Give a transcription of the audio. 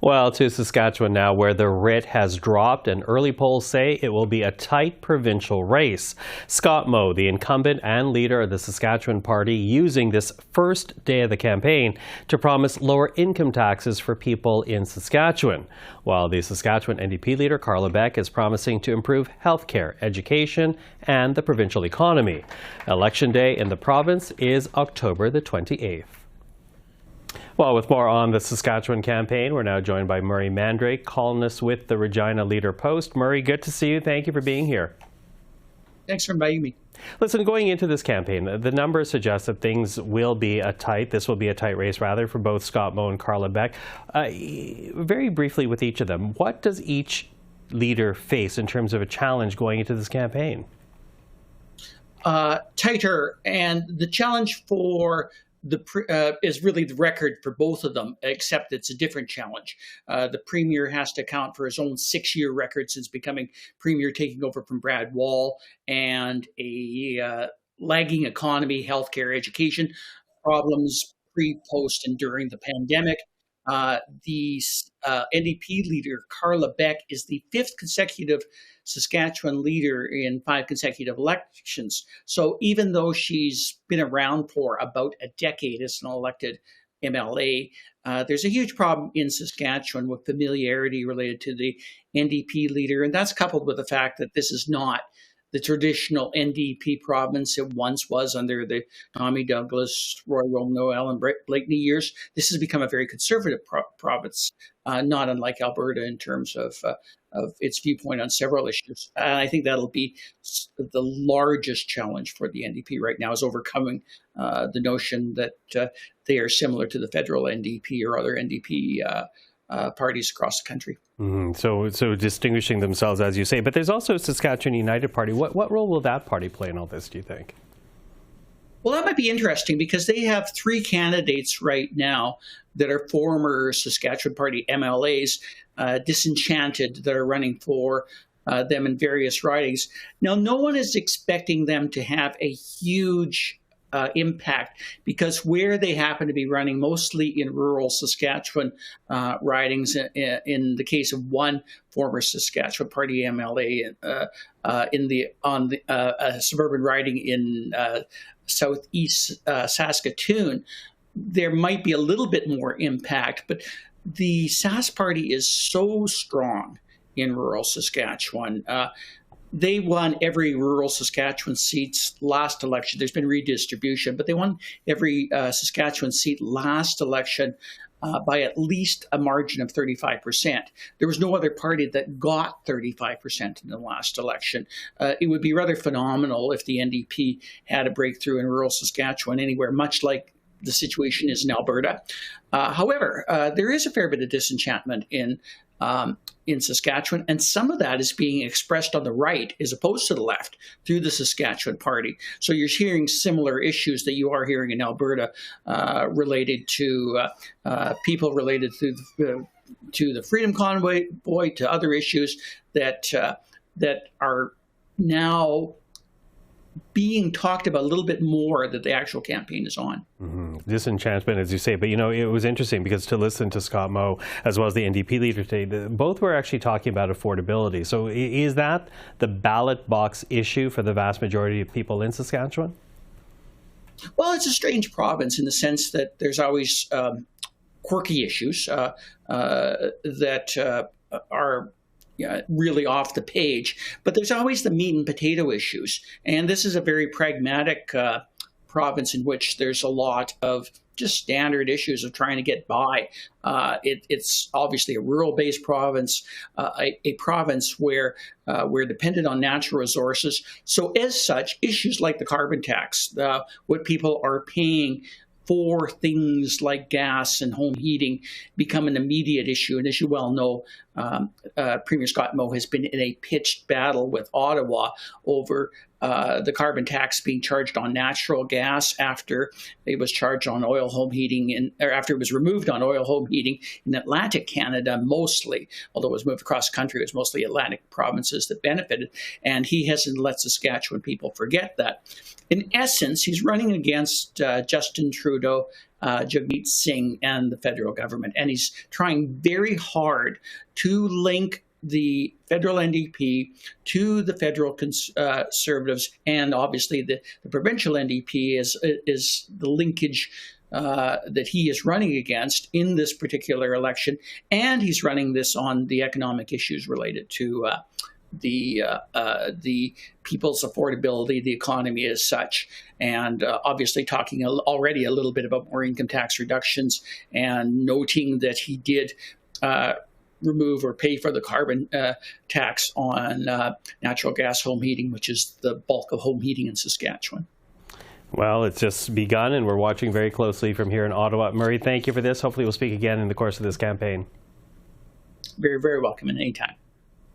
Well, to Saskatchewan now, where the writ has dropped, and early polls say it will be a tight provincial race. Scott Moe, the incumbent and leader of the Saskatchewan Party, using this first day of the campaign to promise lower income taxes for people in Saskatchewan, while the Saskatchewan NDP leader, Carla Beck, is promising to improve healthcare, education, and the provincial economy. Election day in the province is October the 28th. Well, with more on the Saskatchewan campaign, we're now joined by Murray Mandrake, columnist with the Regina Leader Post. Murray, good to see you. Thank you for being here. Thanks for inviting me. Listen, going into this campaign, the numbers suggest that this will be a tight race, rather, for both Scott Moe and Carla Beck. Very briefly with each of them, what does each leader face in terms of a challenge going into this campaign? Tighter, and the challenge for is really the record for both of them, except it's a different challenge. The Premier has to account for his own 6-year record since becoming Premier, taking over from Brad Wall, and a lagging economy, healthcare, education problems pre, post, and during the pandemic. The NDP leader, Carla Beck, is the 5th consecutive Saskatchewan leader in 5 consecutive elections. So even though she's been around for about a decade as an elected MLA, there's a huge problem in Saskatchewan with familiarity related to the NDP leader. And that's coupled with the fact that this is not the traditional NDP province it once was under the Tommy Douglas, Roy Romanowel, and Blakeney years. This has become a very conservative province, not unlike Alberta in terms of its viewpoint on several issues. And I think that'll be the largest challenge for the NDP right now, is overcoming the notion that they are similar to the federal NDP or other NDP parties across the country. Mm-hmm. So distinguishing themselves, as you say. But there's also a Saskatchewan United Party. What role will that party play in all this, do you think? Well, that might be interesting because they have 3 candidates right now that are former Saskatchewan Party MLAs, disenchanted, that are running for them in various ridings. Now, no one is expecting them to have a huge impact, because where they happen to be running, mostly in rural Saskatchewan ridings, in the case of one former Saskatchewan Party MLA on the suburban riding in southeast Saskatoon, there might be a little bit more impact, but the Sask Party is so strong in rural Saskatchewan. They won every rural Saskatchewan seats last election. There's been redistribution, but they won every Saskatchewan seat last election by at least a margin of 35%. There was no other party that got 35% in the last election. It would be rather phenomenal if the NDP had a breakthrough in rural Saskatchewan anywhere, much like the situation is in Alberta. However, there is a fair bit of disenchantment in Saskatchewan, and some of that is being expressed on the right as opposed to the left through the Saskatchewan Party. So you're hearing similar issues that you are hearing in Alberta, related to people related to the Freedom Convoy, to other issues that are now being talked about a little bit more, that the actual campaign is on. Mm-hmm. Disenchantment, as you say. But, it was interesting because to listen to Scott Moe as well as the NDP leader today, both were actually talking about affordability. So is that the ballot box issue for the vast majority of people in Saskatchewan? Well, it's a strange province in the sense that there's always quirky issues that are really off the page, but there's always the meat and potato issues. And this is a very pragmatic province in which there's a lot of just standard issues of trying to get by. It's obviously a rural-based province, a province where we're dependent on natural resources. So as such, issues like the carbon tax, what people are paying for things like gas and home heating, become an immediate issue. And as you well know, Premier Scott Moe has been in a pitched battle with Ottawa over the carbon tax being charged on natural gas after it was charged on oil home heating, or after it was removed on oil home heating in Atlantic Canada mostly. Although it was moved across the country, it was mostly Atlantic provinces that benefited. And he hasn't let Saskatchewan people forget that. In essence, he's running against Justin Trudeau Jagmeet Singh and the federal government. And he's trying very hard to link the federal NDP to the federal Conservatives, and obviously the provincial NDP is the linkage that he is running against in this particular election. And he's running this on the economic issues related to the people's affordability, the economy as such, and obviously talking already a little bit about more income tax reductions, and noting that he did remove or pay for the carbon tax on natural gas home heating, which is the bulk of home heating in Saskatchewan. Well, it's just begun, and we're watching very closely from here in Ottawa. Murray, thank you for this. Hopefully we'll speak again in the course of this campaign. Very, very welcome, and anytime.